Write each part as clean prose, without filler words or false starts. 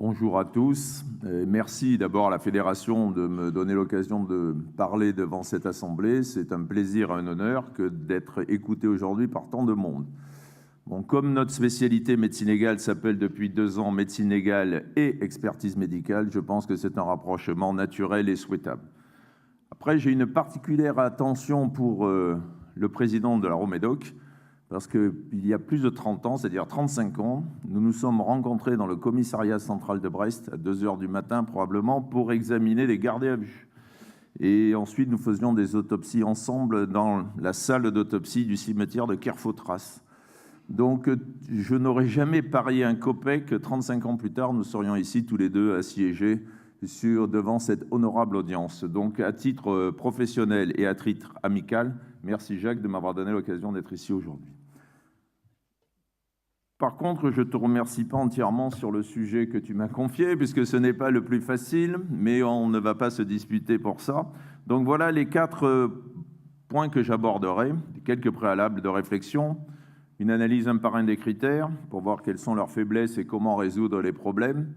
Bonjour à tous. Merci d'abord à la Fédération de me donner l'occasion de parler devant cette Assemblée. C'est un plaisir et un honneur que d'être écouté aujourd'hui par tant de monde. Bon, comme notre spécialité médecine légale s'appelle depuis 2 ans médecine légale et expertise médicale, je pense que c'est un rapprochement naturel et souhaitable. Après, j'ai une particulière attention pour le président de la Romédoc, parce qu'il y a plus de 30 ans, c'est-à-dire 35 ans, nous nous sommes rencontrés dans le commissariat central de Brest, à 2 h du matin probablement, pour examiner les gardés à vue. Et ensuite, nous faisions des autopsies ensemble dans la salle d'autopsie du cimetière de Kerfotras. Donc, je n'aurais jamais parié un copec que 35 ans plus tard, nous serions ici tous les deux assiégés devant cette honorable audience. Donc, à titre professionnel et à titre amical, merci Jacques de m'avoir donné l'occasion d'être ici aujourd'hui. Par contre, je ne te remercie pas entièrement sur le sujet que tu m'as confié, puisque ce n'est pas le plus facile, mais on ne va pas se disputer pour ça. Donc voilà les 4 points que j'aborderai, quelques préalables de réflexion, une analyse un par un des critères pour voir quelles sont leurs faiblesses et comment résoudre les problèmes.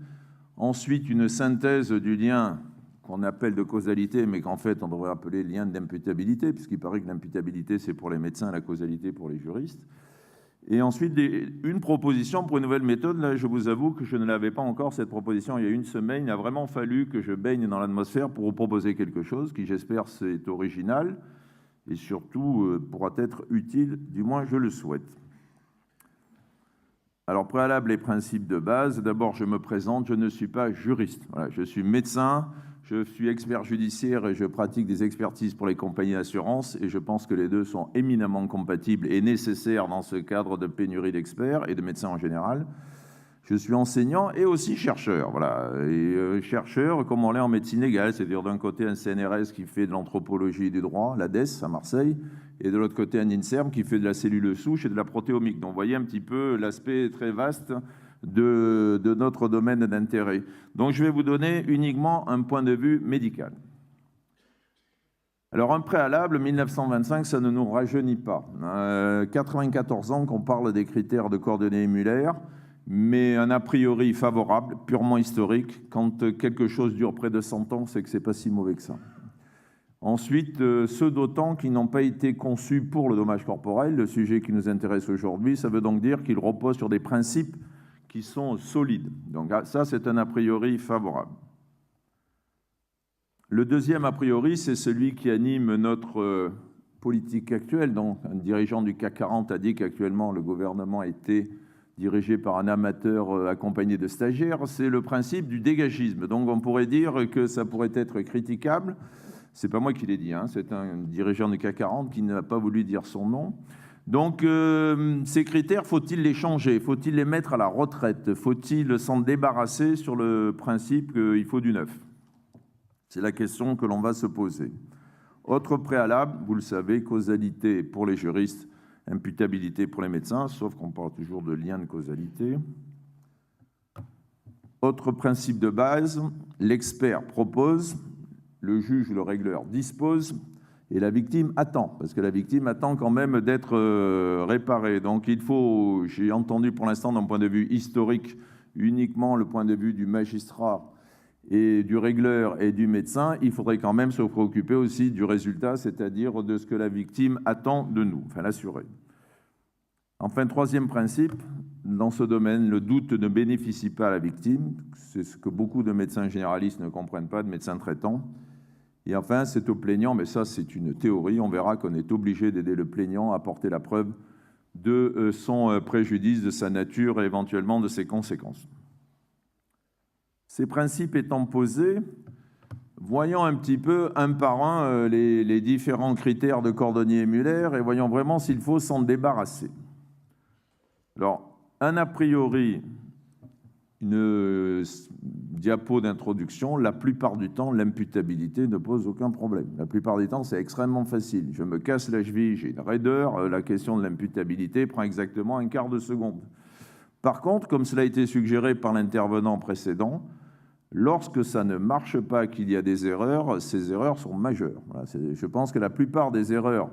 Ensuite, une synthèse du lien qu'on appelle de causalité, mais qu'en fait on devrait appeler lien d'imputabilité, puisqu'il paraît que l'imputabilité c'est pour les médecins, la causalité pour les juristes. Et ensuite, une proposition pour une nouvelle méthode. Là, je vous avoue que je ne l'avais pas encore, cette proposition, il y a une semaine. Il a vraiment fallu que je baigne dans l'atmosphère pour vous proposer quelque chose qui, j'espère, c'est original et surtout pourra être utile, du moins je le souhaite. Alors, préalable et principes de base. D'abord, je me présente, je ne suis pas juriste. Voilà, je suis médecin, je suis expert judiciaire et je pratique des expertises pour les compagnies d'assurance et je pense que les deux sont éminemment compatibles et nécessaires dans ce cadre de pénurie d'experts et de médecins en général. Je suis enseignant et aussi chercheur, voilà. Et chercheur comme on l'est en médecine légale, c'est-à-dire d'un côté un CNRS qui fait de l'anthropologie et du droit, l'ADES à Marseille, et de l'autre côté un INSERM qui fait de la cellule souche et de la protéomique. Donc vous voyez un petit peu l'aspect très vaste de notre domaine d'intérêt. Donc je vais vous donner uniquement un point de vue médical. Alors un préalable, 1925, ça ne nous rajeunit pas. 94 ans qu'on parle des critères de Cordonnier-Muller, mais un a priori favorable, purement historique. Quand quelque chose dure près de 100 ans, c'est que c'est pas si mauvais que ça. Ensuite, ceux d'autant qui n'ont pas été conçus pour le dommage corporel, le sujet qui nous intéresse aujourd'hui, ça veut donc dire qu'ils reposent sur des principes qui sont solides. Donc ça, c'est un a priori favorable. Le deuxième a priori, c'est celui qui anime notre politique actuelle. Donc, un dirigeant du CAC 40 a dit qu'actuellement, le gouvernement a été dirigé par un amateur accompagné de stagiaires. C'est le principe du dégagisme. Donc, on pourrait dire que ça pourrait être critiquable. C'est pas moi qui l'ai dit, hein, c'est un dirigeant du CAC 40 qui n'a pas voulu dire son nom. Donc, ces critères, faut-il les changer? Faut-il les mettre à la retraite? Faut-il s'en débarrasser sur le principe qu'il faut du neuf? C'est la question que l'on va se poser. Autre préalable, vous le savez, causalité pour les juristes, imputabilité pour les médecins, sauf qu'on parle toujours de lien de causalité. Autre principe de base, l'expert propose, le juge, le régleur dispose, et la victime attend, parce que la victime attend quand même d'être réparée. Donc il faut, j'ai entendu pour l'instant d'un point de vue historique, uniquement le point de vue du magistrat et du régleur et du médecin, il faudrait quand même se préoccuper aussi du résultat, c'est-à-dire de ce que la victime attend de nous, enfin l'assuré. Enfin, troisième principe, dans ce domaine, le doute ne bénéficie pas à la victime, c'est ce que beaucoup de médecins généralistes ne comprennent pas, de médecins traitants. Et enfin, c'est au plaignant, mais ça c'est une théorie, on verra qu'on est obligé d'aider le plaignant à apporter la preuve de son préjudice, de sa nature et éventuellement de ses conséquences. Ces principes étant posés, voyons un petit peu un par un les différents critères de Cordonnier-Muller et voyons vraiment s'il faut s'en débarrasser. Alors, un a priori, une diapo d'introduction, la plupart du temps, l'imputabilité ne pose aucun problème. La plupart du temps, c'est extrêmement facile. Je me casse la cheville, j'ai une raideur, la question de l'imputabilité prend exactement un quart de seconde. Par contre, comme cela a été suggéré par l'intervenant précédent, lorsque ça ne marche pas, qu'il y a des erreurs, ces erreurs sont majeures. Voilà, je pense que la plupart des erreurs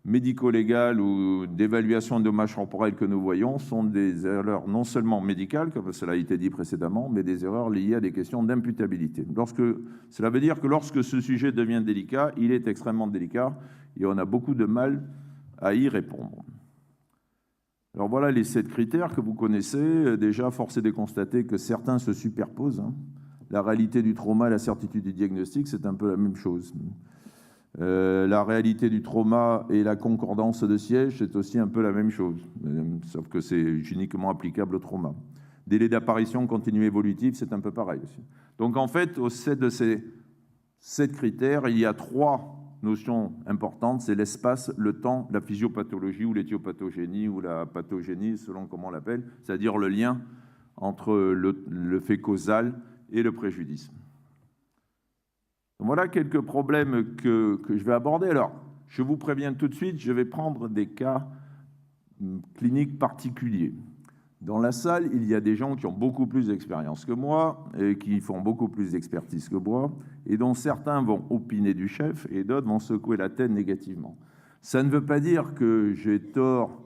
médico-légales ou d'évaluation de dommages corporels que nous voyons sont des erreurs non seulement médicales, comme cela a été dit précédemment, mais des erreurs liées à des questions d'imputabilité. Cela veut dire que lorsque ce sujet devient délicat, il est extrêmement délicat et on a beaucoup de mal à y répondre. Alors voilà les 7 critères que vous connaissez. Déjà, force est de constater que certains se superposent. La réalité du trauma et la certitude du diagnostic, c'est un peu la même chose. La réalité du trauma et la concordance de siège, c'est aussi un peu la même chose, sauf que c'est uniquement applicable au trauma. Délai d'apparition continu évolutif, c'est un peu pareil aussi. Donc en fait, au sein de ces 7 critères, il y a 3 notions importantes, c'est l'espace, le temps, la physiopathologie ou l'éthiopathogénie ou la pathogénie, selon comment on l'appelle, c'est-à-dire le lien entre le fait causal et le préjudice. Voilà quelques problèmes que je vais aborder. Alors, je vous préviens tout de suite, je vais prendre des cas cliniques particuliers. Dans la salle, il y a des gens qui ont beaucoup plus d'expérience que moi et qui font beaucoup plus d'expertise que moi et dont certains vont opiner du chef et d'autres vont secouer la tête négativement. Ça ne veut pas dire que j'ai tort,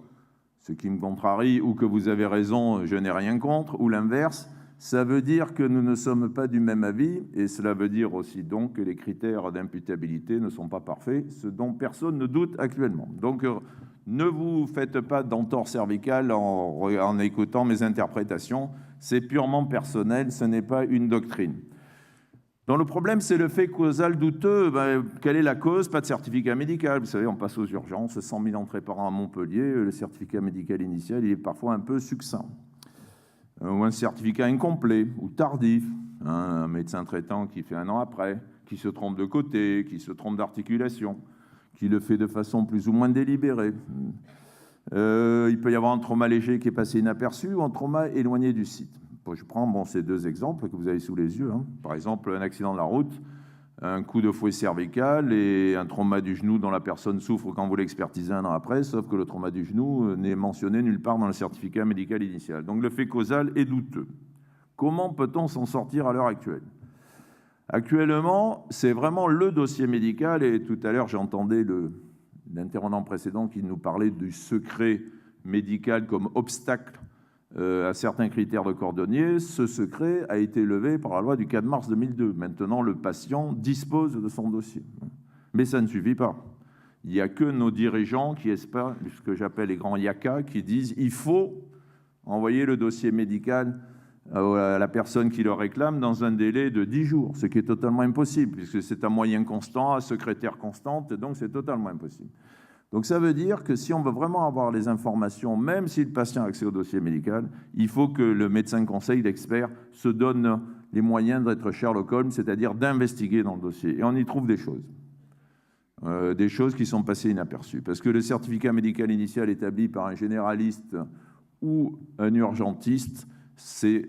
ce qui me contrarie, ou que vous avez raison, je n'ai rien contre, ou l'inverse. Ça veut dire que nous ne sommes pas du même avis, et cela veut dire aussi donc que les critères d'imputabilité ne sont pas parfaits, ce dont personne ne doute actuellement. Donc, ne vous faites pas d'entorse cervicale en écoutant mes interprétations, c'est purement personnel, ce n'est pas une doctrine. Donc le problème, c'est le fait causal douteux. Quelle est la cause? Pas de certificat médical. Vous savez, on passe aux urgences, 100 000 entrées par an à Montpellier, le certificat médical initial, il est parfois un peu succinct. Ou un certificat incomplet ou tardif, un médecin traitant qui fait 1 an après, qui se trompe de côté, qui se trompe d'articulation, qui le fait de façon plus ou moins délibérée. Il peut y avoir un trauma léger qui est passé inaperçu ou un trauma éloigné du site. Je prends ces 2 exemples que vous avez sous les yeux. Par exemple, un accident de la route, un coup de fouet cervical et un trauma du genou dont la personne souffre quand vous l'expertisez 1 an après, sauf que le trauma du genou n'est mentionné nulle part dans le certificat médical initial. Donc le fait causal est douteux. Comment peut-on s'en sortir à l'heure actuelle? Actuellement, c'est vraiment le dossier médical, et tout à l'heure j'entendais l'intervenant précédent qui nous parlait du secret médical comme obstacle à certains critères de cordonnier. Ce secret a été levé par la loi du 4 mars 2002. Maintenant, le patient dispose de son dossier. Mais ça ne suffit pas. Il n'y a que nos dirigeants qui espèrent, ce que j'appelle les grands yaka, qui disent il faut envoyer le dossier médical à la personne qui le réclame dans un délai de 10 jours, ce qui est totalement impossible, puisque c'est un moyen constant, un secrétaire constante, donc c'est totalement impossible. Donc ça veut dire que si on veut vraiment avoir les informations, même si le patient a accès au dossier médical, il faut que le médecin conseil, l'expert, se donne les moyens d'être Sherlock Holmes, c'est-à-dire d'investiguer dans le dossier. Et on y trouve des choses qui sont passées inaperçues. Parce que le certificat médical initial établi par un généraliste ou un urgentiste, c'est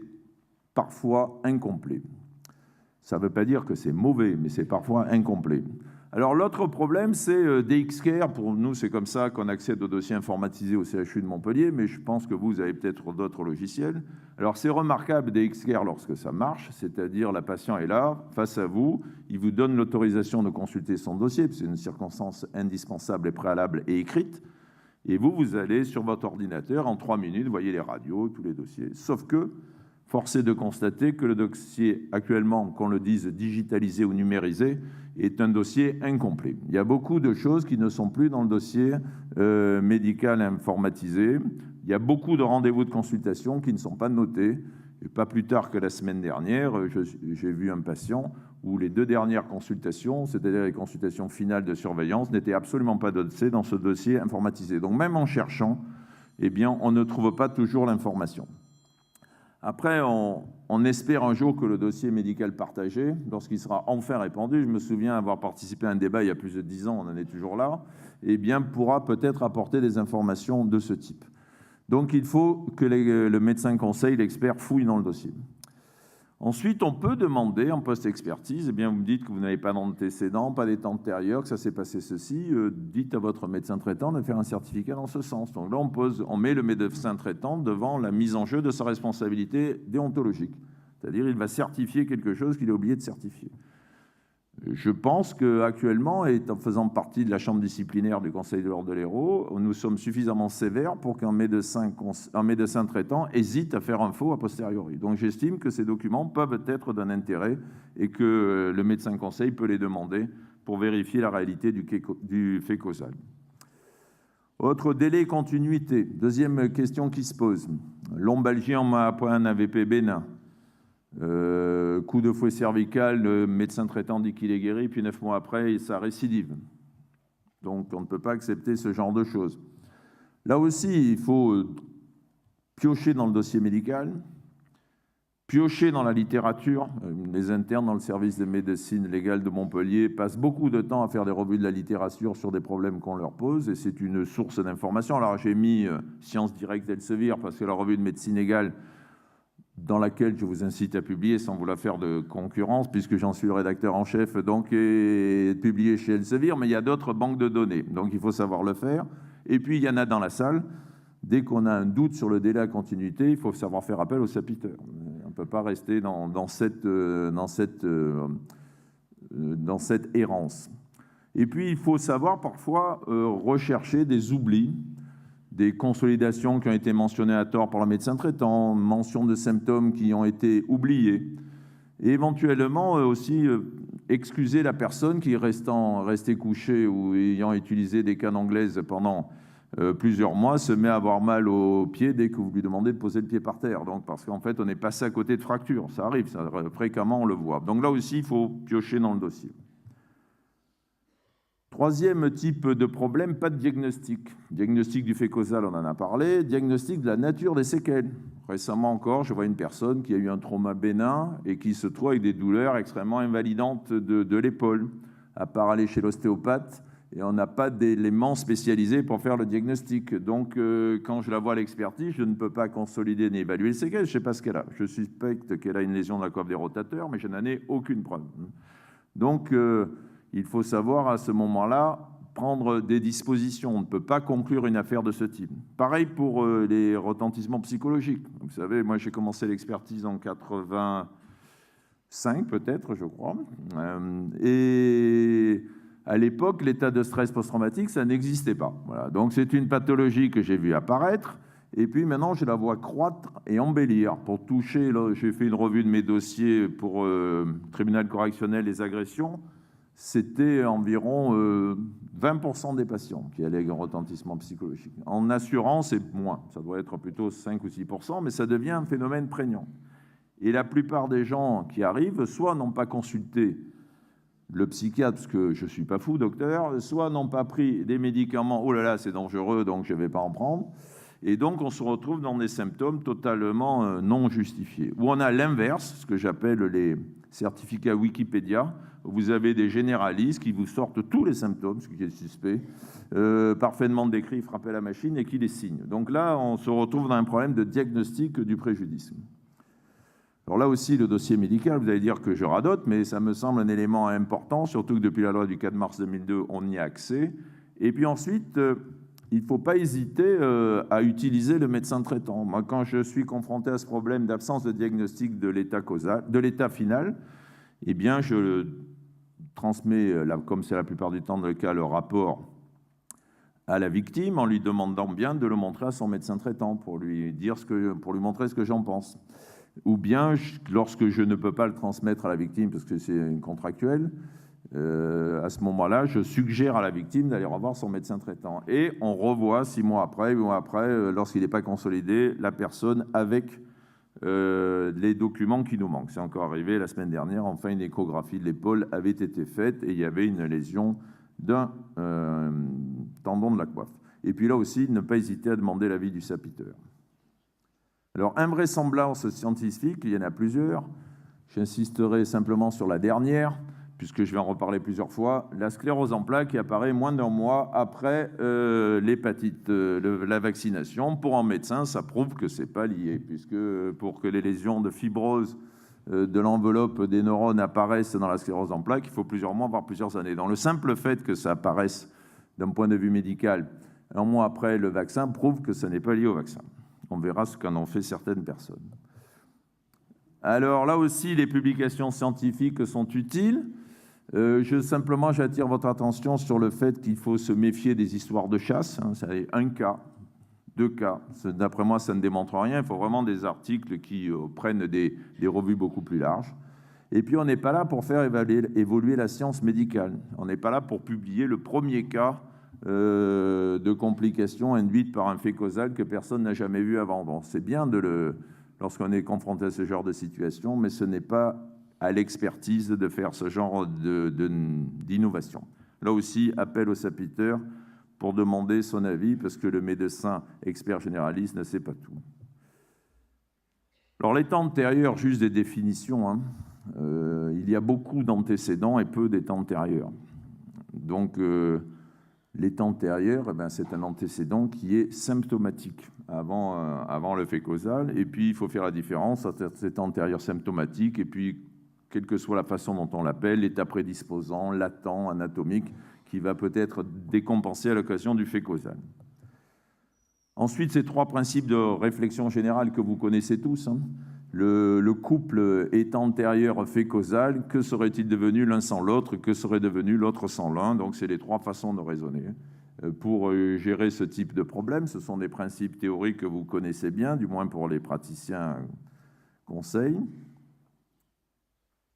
parfois incomplet. Ça ne veut pas dire que c'est mauvais, mais c'est parfois incomplet. Alors l'autre problème, c'est DXCare. Pour nous, c'est comme ça qu'on accède aux dossiers informatisés au CHU de Montpellier, mais je pense que vous avez peut-être d'autres logiciels. Alors c'est remarquable DXCare lorsque ça marche, c'est-à-dire la patiente est là, face à vous, il vous donne l'autorisation de consulter son dossier, c'est une circonstance indispensable et préalable et écrite, et vous allez sur votre ordinateur, en 3 minutes, vous voyez les radios, tous les dossiers, sauf que force est de constater que le dossier actuellement, qu'on le dise digitalisé ou numérisé, est un dossier incomplet. Il y a beaucoup de choses qui ne sont plus dans le dossier médical informatisé. Il y a beaucoup de rendez-vous de consultation qui ne sont pas notés. Et pas plus tard que la semaine dernière, j'ai vu un patient où les 2 dernières consultations, c'est-à-dire les consultations finales de surveillance, n'étaient absolument pas notées dans ce dossier informatisé. Donc même en cherchant, eh bien, on ne trouve pas toujours l'information. Après, on espère un jour que le dossier médical partagé, lorsqu'il sera enfin répandu, je me souviens avoir participé à un débat il y a plus de 10 ans, on en est toujours là, eh bien, pourra peut-être apporter des informations de ce type. Donc, il faut que le médecin conseil, l'expert, fouille dans le dossier. Ensuite, on peut demander en post-expertise, eh bien, vous me dites que vous n'avez pas d'antécédents, pas d'état antérieur, que ça s'est passé ceci, dites à votre médecin traitant de faire un certificat dans ce sens. Donc là, on met le médecin traitant devant la mise en jeu de sa responsabilité déontologique. C'est-à-dire, il va certifier quelque chose qu'il a oublié de certifier. Je pense qu'actuellement, et en faisant partie de la chambre disciplinaire du Conseil de l'ordre de l'Hérault, nous sommes suffisamment sévères pour qu'un médecin traitant hésite à faire un faux a posteriori. Donc j'estime que ces documents peuvent être d'un intérêt et que le médecin conseil peut les demander pour vérifier la réalité du fait causal. Autre délai et continuité. Deuxième question qui se pose. Lombalgie en après un AVP bénin. Coup de fouet cervical, le médecin traitant dit qu'il est guéri, puis 9 mois après, ça récidive. Donc, on ne peut pas accepter ce genre de choses. Là aussi, il faut piocher dans le dossier médical, piocher dans la littérature. Les internes dans le service de médecine légale de Montpellier passent beaucoup de temps à faire des revues de la littérature sur des problèmes qu'on leur pose, et c'est une source d'information. Alors, j'ai mis Sciences Directes d'Elsevier, parce que la revue de médecine légale, dans laquelle je vous incite à publier sans vous la faire de concurrence, puisque j'en suis le rédacteur en chef, donc est publié chez Elsevier, mais il y a d'autres banques de données, donc il faut savoir le faire. Et puis il y en a dans la salle. Dès qu'on a un doute sur le délai à continuité, il faut savoir faire appel au sapiteur. On ne peut pas rester dans cette errance. Et puis il faut savoir parfois rechercher des oublis, des consolidations qui ont été mentionnées à tort par le médecin traitant, mention de symptômes qui ont été oubliés, et éventuellement aussi excuser la personne qui, restait couchée ou ayant utilisé des cannes anglaises pendant plusieurs mois, se met à avoir mal au pied dès que vous lui demandez de poser le pied par terre. Donc, parce qu'en fait, on est passé à côté de fractures. Ça arrive, ça, fréquemment, on le voit. Donc là aussi, il faut piocher dans le dossier. Troisième type de problème, pas de diagnostic. Diagnostic du fait causal, on en a parlé. Diagnostic de la nature des séquelles. Récemment encore, je vois une personne qui a eu un trauma bénin et qui se trouve avec des douleurs extrêmement invalidantes de l'épaule. À part aller chez l'ostéopathe, et on n'a pas d'éléments spécialisés pour faire le diagnostic. Donc, quand je la vois à l'expertise, je ne peux pas consolider ni évaluer les séquelles. Je ne sais pas ce qu'elle a. Je suspecte qu'elle a une lésion de la coiffe des rotateurs, mais je n'en ai aucune preuve. Donc, il faut savoir à ce moment-là prendre des dispositions. On ne peut pas conclure une affaire de ce type. Pareil pour les retentissements psychologiques. Vous savez, moi j'ai commencé l'expertise en 85 peut-être, je crois. Et à l'époque, l'état de stress post-traumatique, ça n'existait pas. Voilà. Donc c'est une pathologie que j'ai vue apparaître. Et puis maintenant, je la vois croître et embellir. Pour toucher, j'ai fait une revue de mes dossiers pour tribunal correctionnel des agressions. C'était environ 20% des patients qui allaient avec un retentissement psychologique. En assurance, c'est moins. Ça doit être plutôt 5 ou 6%, mais ça devient un phénomène prégnant. Et la plupart des gens qui arrivent, soit n'ont pas consulté le psychiatre, parce que je ne suis pas fou, docteur, soit n'ont pas pris des médicaments, oh là là, c'est dangereux, donc je ne vais pas en prendre. Et donc, on se retrouve dans des symptômes totalement non justifiés. Ou on a l'inverse, ce que j'appelle les certificats Wikipédia. Vous avez des généralistes qui vous sortent tous les symptômes, ce qui est suspect, parfaitement décrits, frappés à la machine, et qui les signent. Donc là, on se retrouve dans un problème de diagnostic du préjudice. Alors là aussi, le dossier médical, vous allez dire que je radote, mais ça me semble un élément important, surtout que depuis la loi du 4 mars 2002, on y a accès. Et puis ensuite, il ne faut pas hésiter à utiliser le médecin traitant. Moi, quand je suis confronté à ce problème d'absence de diagnostic de l'état causal, de l'état final, eh bien, je transmets, comme c'est la plupart du temps le cas, le rapport à la victime en lui demandant bien de le montrer à son médecin traitant pour lui montrer ce que j'en pense. Ou bien, lorsque je ne peux pas le transmettre à la victime parce que c'est une contractuelle, à ce moment-là, je suggère à la victime d'aller revoir son médecin traitant. Et on revoit 6 mois après, 8 mois après, lorsqu'il n'est pas consolidé, la personne avec les documents qui nous manquent. C'est encore arrivé la semaine dernière. Enfin, une échographie de l'épaule avait été faite et il y avait une lésion d'un tendon de la coiffe. Et puis là aussi, ne pas hésiter à demander l'avis du sapiteur. Alors, invraisemblance scientifique, il y en a plusieurs. J'insisterai simplement sur la dernière, puisque je vais en reparler plusieurs fois. La sclérose en plaques qui apparaît moins d'un mois après l'hépatite, la vaccination. Pour un médecin, ça prouve que ce n'est pas lié, puisque pour que les lésions de fibrose de l'enveloppe des neurones apparaissent dans la sclérose en plaques, il faut plusieurs mois, voire plusieurs années. Donc le simple fait que ça apparaisse d'un point de vue médical un mois après le vaccin prouve que ce n'est pas lié au vaccin. On verra ce qu'en ont fait certaines personnes. Alors là aussi, les publications scientifiques sont utiles. Simplement, j'attire votre attention sur le fait qu'il faut se méfier des histoires de chasse. Hein, c'est un cas, 2 cas. D'après moi, ça ne démontre rien. Il faut vraiment des articles qui prennent des revues beaucoup plus larges. Et puis, on n'est pas là pour faire évoluer la science médicale. On n'est pas là pour publier le premier cas de complications induites par un fait causal que personne n'a jamais vu avant. Bon, c'est bien lorsqu'on est confronté à ce genre de situation, mais ce n'est pas à l'expertise de faire ce genre d'innovation. Là aussi, appel au sapiteur pour demander son avis, parce que le médecin expert généraliste ne sait pas tout. Alors, l'état antérieur, juste des définitions, hein, il y a beaucoup d'antécédents et peu d'états antérieurs. Donc, l'état antérieur, eh ben, c'est un antécédent qui est symptomatique avant le fait causal. Et puis, il faut faire la différence entre cet état antérieur symptomatique et puis, quelle que soit la façon dont on l'appelle, l'état prédisposant, latent, anatomique, qui va peut-être décompenser à l'occasion du fait causal. Ensuite, ces 3 principes de réflexion générale que vous connaissez tous. Hein. Le couple état antérieur fait causal, que serait-il devenu l'un sans l'autre? Que serait devenu l'autre sans l'un? Donc, c'est les 3 façons de raisonner. Pour gérer ce type de problème, ce sont des principes théoriques que vous connaissez bien, du moins pour les praticiens conseils.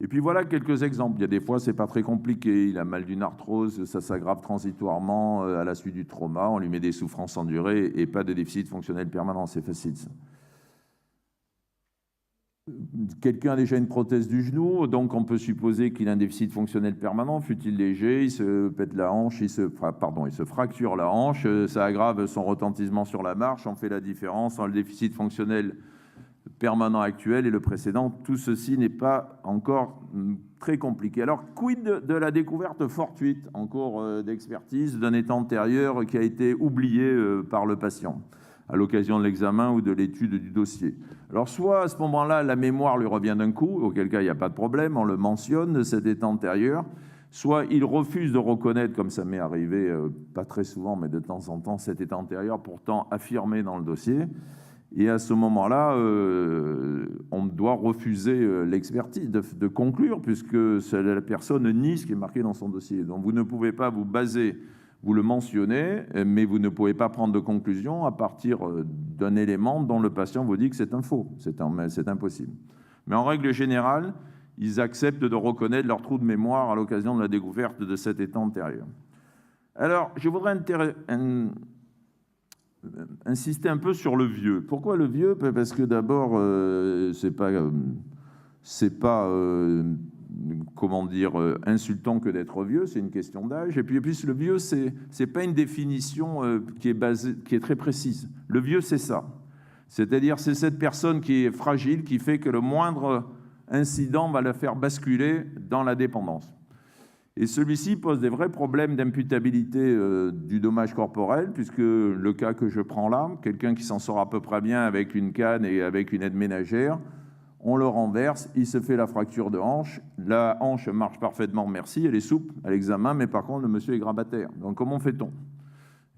Et puis voilà quelques exemples. Il y a des fois, c'est pas très compliqué. Il a mal d'une arthrose, ça s'aggrave transitoirement à la suite du trauma. On lui met des souffrances endurées et pas de déficit fonctionnel permanent. C'est facile, ça. Quelqu'un a déjà une prothèse du genou, donc on peut supposer qu'il a un déficit fonctionnel permanent, fût-il léger, il se pète la hanche, il se fracture la hanche, ça aggrave son retentissement sur la marche, on fait la différence entre le déficit fonctionnel permanent actuel et le précédent. Tout ceci n'est pas encore très compliqué. Alors, quid de la découverte fortuite, encore d'expertise, d'un état antérieur qui a été oublié par le patient à l'occasion de l'examen ou de l'étude du dossier? Alors, soit à ce moment-là, la mémoire lui revient d'un coup, auquel cas il n'y a pas de problème, on le mentionne, cet état antérieur, soit il refuse de reconnaître, comme ça m'est arrivé, pas très souvent, mais de temps en temps, cet état antérieur pourtant affirmé dans le dossier. Et à ce moment-là, on doit refuser l'expertise, de conclure, puisque la personne nie ce qui est marqué dans son dossier. Donc vous ne pouvez pas vous baser, vous le mentionnez, mais vous ne pouvez pas prendre de conclusion à partir d'un élément dont le patient vous dit que c'est un faux. C'est impossible. Mais en règle générale, ils acceptent de reconnaître leur trou de mémoire à l'occasion de la découverte de cet état antérieur. Alors, je voudrais insister un peu sur le vieux. Pourquoi le vieux? Parce que d'abord, c'est pas comment dire, insultant que d'être vieux, c'est une question d'âge. Et puis le vieux, c'est pas une définition qui est très précise. Le vieux, c'est ça. C'est-à-dire, c'est cette personne qui est fragile, qui fait que le moindre incident va la faire basculer dans la dépendance. Et celui-ci pose des vrais problèmes d'imputabilité du dommage corporel, puisque le cas que je prends là, quelqu'un qui s'en sort à peu près bien avec une canne et avec une aide ménagère, on le renverse, il se fait la fracture de hanche, la hanche marche parfaitement, merci, elle est souple à l'examen, mais par contre le monsieur est grabataire. Donc comment fait-on?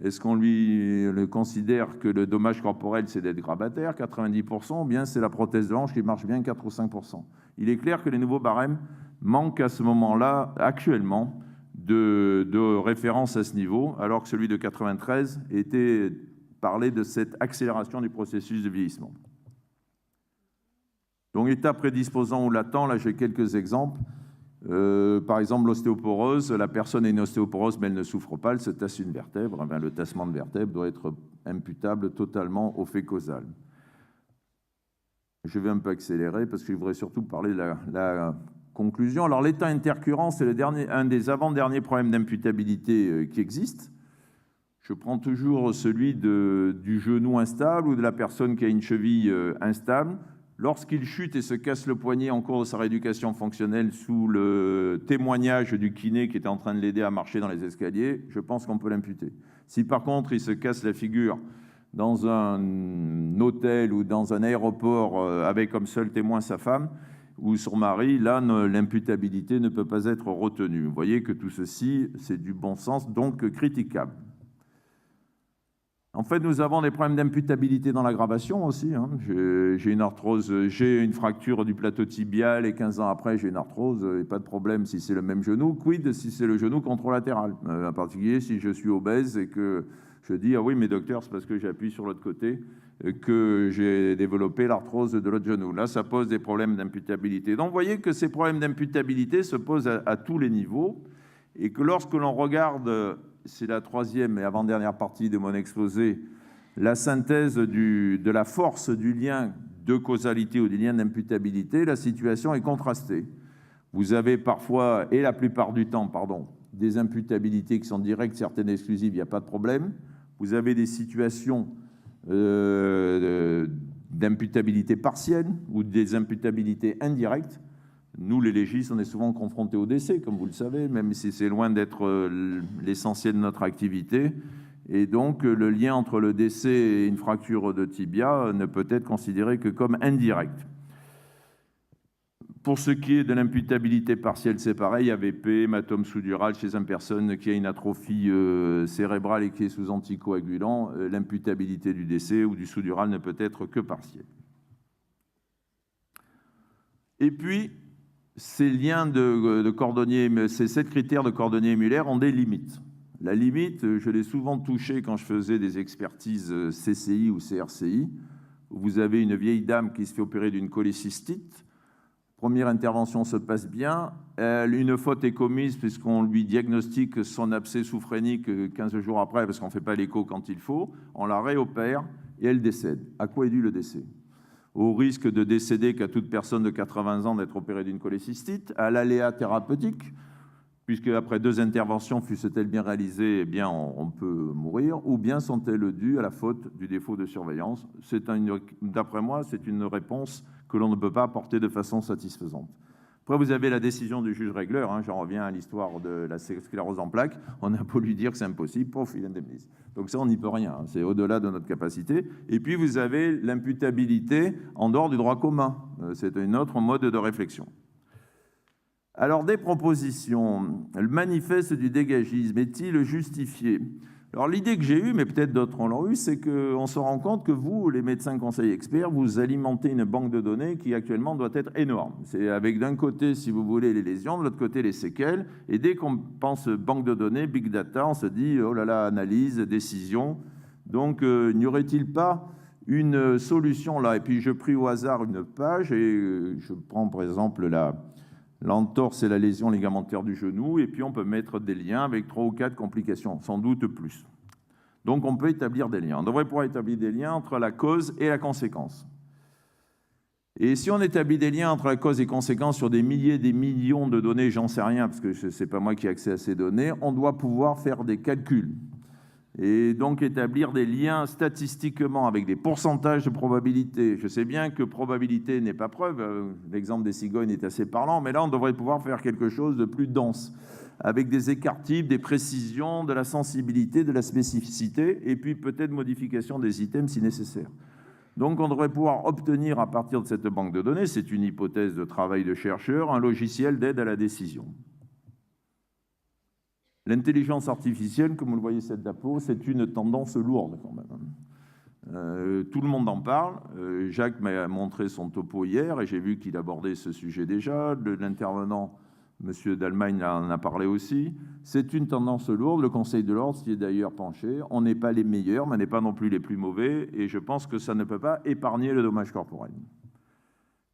Est-ce qu'on lui considère que le dommage corporel c'est d'être grabataire, 90%, ou bien c'est la prothèse de hanche qui marche bien, 4 ou 5%? Il est clair que les nouveaux barèmes manquent à ce moment-là, actuellement, de référence à ce niveau, alors que celui de 93 parlait de cette accélération du processus de vieillissement. Donc, état prédisposant ou latent, là j'ai quelques exemples. Par exemple, l'ostéoporose, la personne a une ostéoporose, mais elle ne souffre pas, elle se tasse une vertèbre. Eh le tassement de vertèbre doit être imputable totalement au fait causal. Je vais un peu accélérer parce que je voudrais surtout parler de la conclusion. Alors, l'état intercurrent, c'est un des avant-derniers problèmes d'imputabilité qui existent. Je prends toujours celui du genou instable ou de la personne qui a une cheville instable. Lorsqu'il chute et se casse le poignet en cours de sa rééducation fonctionnelle sous le témoignage du kiné qui était en train de l'aider à marcher dans les escaliers, je pense qu'on peut l'imputer. Si par contre il se casse la figure dans un hôtel ou dans un aéroport avec comme seul témoin sa femme ou son mari, là l'imputabilité ne peut pas être retenue. Vous voyez que tout ceci, c'est du bon sens, donc critiquable. En fait, nous avons des problèmes d'imputabilité dans l'aggravation aussi, hein. J'ai une arthrose, j'ai une fracture du plateau tibial et 15 ans après, j'ai une arthrose et pas de problème si c'est le même genou. Quid si c'est le genou contralatéral, en particulier si je suis obèse et que je dis « Ah oui, mais docteur, c'est parce que j'appuie sur l'autre côté que j'ai développé l'arthrose de l'autre genou. » Là, ça pose des problèmes d'imputabilité. Donc, vous voyez que ces problèmes d'imputabilité se posent à tous les niveaux et que lorsque l'on regarde... C'est la troisième et avant-dernière partie de mon exposé, la synthèse de la force du lien de causalité ou du lien d'imputabilité, la situation est contrastée. Vous avez parfois, et la plupart du temps, pardon, des imputabilités qui sont directes, certaines exclusives, il n'y a pas de problème. Vous avez des situations d'imputabilité partielle ou des imputabilités indirectes. Nous, les légistes, on est souvent confrontés au décès, comme vous le savez, même si c'est loin d'être l'essentiel de notre activité. Et donc, le lien entre le décès et une fracture de tibia ne peut être considéré que comme indirect. Pour ce qui est de l'imputabilité partielle, c'est pareil, AVP, hématome sous-dural chez une personne qui a une atrophie cérébrale et qui est sous anticoagulant, l'imputabilité du décès ou du sous-dural ne peut être que partielle. Et puis, ces liens de cordonnier, ces 7 critères de cordonnier et Muller ont des limites. La limite, je l'ai souvent touchée quand je faisais des expertises CCI ou CRCI. Vous avez une vieille dame qui se fait opérer d'une cholécystite. Première intervention se passe bien. Une faute est commise puisqu'on lui diagnostique son abcès sous-phrénique 15 jours après parce qu'on ne fait pas l'écho quand il faut. On la réopère et elle décède. À quoi est dû le décès ? Au risque de décéder qu'à toute personne de 80 ans d'être opérée d'une cholécystite, à l'aléa thérapeutique, puisque après 2 interventions, fussent-elles bien réalisées, eh bien on peut mourir, ou bien sont-elles dues à la faute du défaut de surveillance. D'après moi, c'est une réponse que l'on ne peut pas apporter de façon satisfaisante. Après, vous avez la décision du juge régleur, hein, j'en reviens à l'histoire de la sclérose en plaques, on a beau lui dire que c'est impossible, pouf, il indemnise. Donc ça, on n'y peut rien, hein, c'est au-delà de notre capacité. Et puis, vous avez l'imputabilité en dehors du droit commun, c'est un autre mode de réflexion. Alors, des propositions. Le manifeste du dégagisme est-il justifié ? Alors, l'idée que j'ai eue, mais peut-être d'autres l'ont eue, c'est qu'on se rend compte que vous, les médecins conseils experts, vous alimentez une banque de données qui actuellement doit être énorme. C'est avec d'un côté, si vous voulez, les lésions, de l'autre côté, les séquelles. Et dès qu'on pense banque de données, big data, on se dit, oh là là, analyse, décision. Donc, n'y aurait-il pas une solution là ? Et puis, je pris au hasard une page et je prends par exemple l'entorse et la lésion ligamentaire du genou, et puis on peut mettre des liens avec 3 ou 4 complications, sans doute plus. Donc on peut établir des liens. On devrait pouvoir établir des liens entre la cause et la conséquence. Et si on établit des liens entre la cause et conséquence sur des milliers, des millions de données, j'en sais rien, parce que ce n'est pas moi qui ai accès à ces données, on doit pouvoir faire des calculs. Et donc établir des liens statistiquement avec des pourcentages de probabilité. Je sais bien que probabilité n'est pas preuve, l'exemple des cigognes est assez parlant, mais là on devrait pouvoir faire quelque chose de plus dense, avec des écarts types, des précisions, de la sensibilité, de la spécificité, et puis peut-être modification des items si nécessaire. Donc on devrait pouvoir obtenir à partir de cette banque de données, c'est une hypothèse de travail de chercheur, un logiciel d'aide à la décision. L'intelligence artificielle, comme vous le voyez cette diapo, c'est une tendance lourde quand même. Tout le monde en parle. Jacques m'a montré son topo hier et j'ai vu qu'il abordait ce sujet déjà. L'intervenant, M. d'Allemagne, en a parlé aussi. C'est une tendance lourde. Le Conseil de l'ordre s'y est d'ailleurs penché. On n'est pas les meilleurs, mais on n'est pas non plus les plus mauvais. Et je pense que ça ne peut pas épargner le dommage corporel.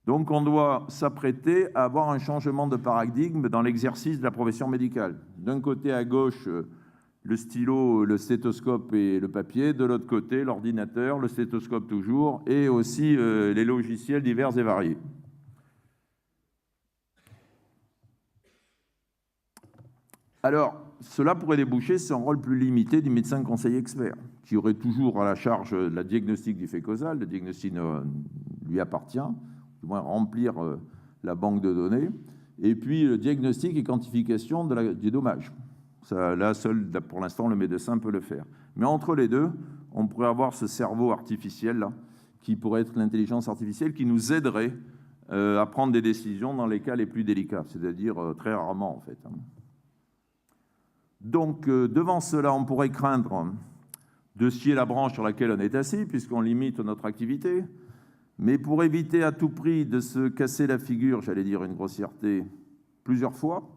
Donc, on doit s'apprêter à avoir un changement de paradigme dans l'exercice de la profession médicale. D'un côté, à gauche, le stylo, le stéthoscope et le papier. De l'autre côté, l'ordinateur, le stéthoscope toujours, et aussi les logiciels divers et variés. Alors, cela pourrait déboucher sur un rôle plus limité du médecin conseiller expert, qui aurait toujours à la charge la diagnostic du fait causal. Le diagnostic lui appartient, du moins remplir la banque de données, et puis le diagnostic et quantification du dommage. Ça, là, seul, pour l'instant, le médecin peut le faire. Mais entre les deux, on pourrait avoir ce cerveau artificiel, là, qui pourrait être l'intelligence artificielle, qui nous aiderait à prendre des décisions dans les cas les plus délicats, c'est-à-dire très rarement, en fait. Donc, devant cela, on pourrait craindre de scier la branche sur laquelle on est assis, puisqu'on limite notre activité. Mais pour éviter à tout prix de se casser la figure, j'allais dire une grossièreté, plusieurs fois,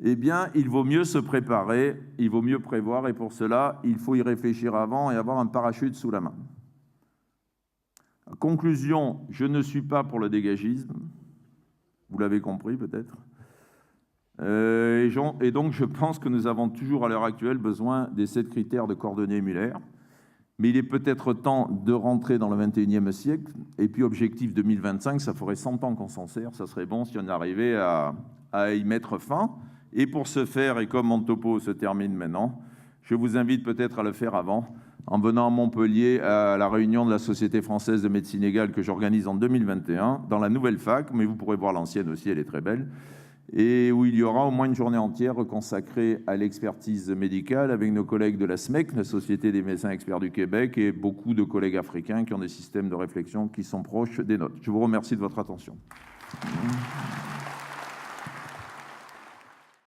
eh bien, il vaut mieux se préparer, il vaut mieux prévoir, et pour cela, il faut y réfléchir avant et avoir un parachute sous la main. Conclusion, je ne suis pas pour le dégagisme, vous l'avez compris peut-être. Et donc, je pense que nous avons toujours à l'heure actuelle besoin des 7 critères de Cordonnier-Muller. Mais il est peut-être temps de rentrer dans le 21e siècle. Et puis, objectif 2025, ça ferait 100 ans qu'on s'en sert. Ça serait bon si on arrivait à y mettre fin. Et pour ce faire, et comme mon topo se termine maintenant, je vous invite peut-être à le faire avant, en venant à Montpellier à la réunion de la Société française de médecine légale que j'organise en 2021, dans la nouvelle fac, mais vous pourrez voir l'ancienne aussi, elle est très belle, et où il y aura au moins une journée entière consacrée à l'expertise médicale avec nos collègues de la SMEC, la Société des médecins experts du Québec, et beaucoup de collègues africains qui ont des systèmes de réflexion qui sont proches des nôtres. Je vous remercie de votre attention.